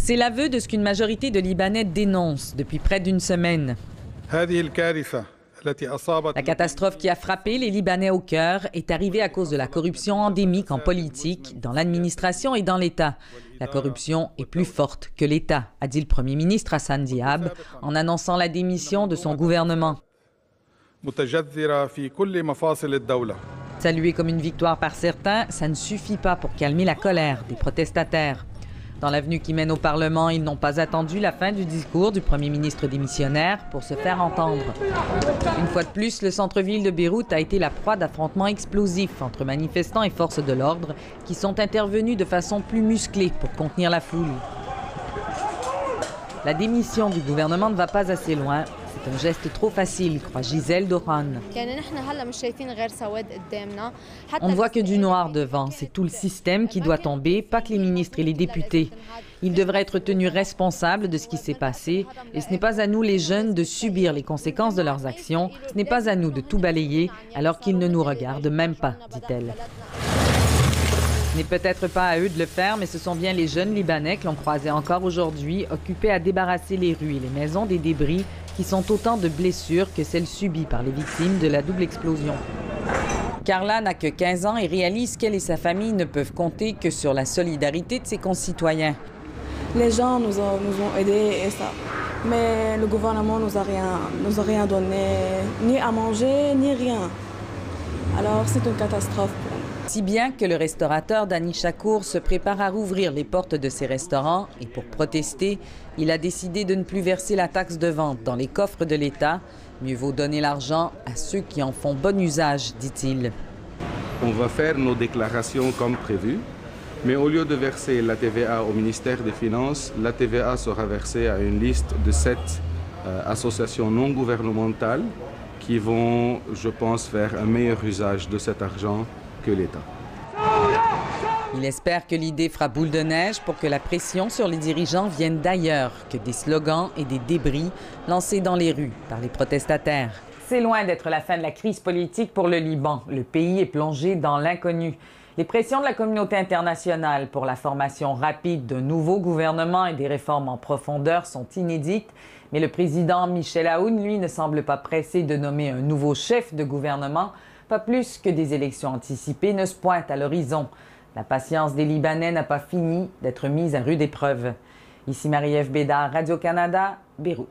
C'est l'aveu de ce qu'une majorité de Libanais dénonce depuis près d'une semaine. La catastrophe qui a frappé les Libanais au cœur est arrivée à cause de la corruption endémique en politique, dans l'administration et dans l'État. La corruption est plus forte que l'État, a dit le Premier ministre Hassan Diab en annonçant la démission de son gouvernement. Salué comme une victoire par certains, ça ne suffit pas pour calmer la colère des protestataires. Dans l'avenue qui mène au Parlement, ils n'ont pas attendu la fin du discours du Premier ministre démissionnaire pour se faire entendre. Une fois de plus, le centre-ville de Beyrouth a été la proie d'affrontements explosifs entre manifestants et forces de l'ordre qui sont intervenus de façon plus musclée pour contenir la foule. La démission du gouvernement ne va pas assez loin. C'est un geste trop facile, croit Gisèle Doran. On ne voit que du noir devant. C'est tout le système qui doit tomber, pas que les ministres et les députés. Ils devraient être tenus responsables de ce qui s'est passé. Et ce n'est pas à nous, les jeunes, de subir les conséquences de leurs actions. Ce n'est pas à nous de tout balayer alors qu'ils ne nous regardent même pas, dit-elle. Ce n'est peut-être pas à eux de le faire, mais ce sont bien les jeunes Libanais que l'on croisait encore aujourd'hui, occupés à débarrasser les rues et les maisons des débris qui sont autant de blessures que celles subies par les victimes de la double explosion. Carla n'a que 15 ans et réalise qu'elle et sa famille ne peuvent compter que sur la solidarité de ses concitoyens. Les gens nous ont aidés et ça. Mais le gouvernement nous a rien donné, ni à manger, ni rien. Alors c'est une catastrophe pour nous. Si bien que le restaurateur Dani Chakour se prépare à rouvrir les portes de ses restaurants et pour protester, il a décidé de ne plus verser la taxe de vente dans les coffres de l'État. Mieux vaut donner l'argent à ceux qui en font bon usage, dit-il. On va faire nos déclarations comme prévu, mais au lieu de verser la TVA au ministère des Finances, la TVA sera versée à une liste de 7 associations non gouvernementales qui vont, je pense, faire un meilleur usage de cet argent que l'État. Il espère que l'idée fera boule de neige pour que la pression sur les dirigeants vienne d'ailleurs que des slogans et des débris lancés dans les rues par les protestataires. C'est loin d'être la fin de la crise politique pour le Liban. Le pays est plongé dans l'inconnu. Les pressions de la communauté internationale pour la formation rapide d'un nouveau gouvernement et des réformes en profondeur sont inédites, mais le président Michel Aoun, lui, ne semble pas pressé de nommer un nouveau chef de gouvernement, pas plus que des élections anticipées ne se pointent à l'horizon. La patience des Libanais n'a pas fini d'être mise à rude épreuve. Ici Marie-Ève Bédard, Radio-Canada, Beyrouth.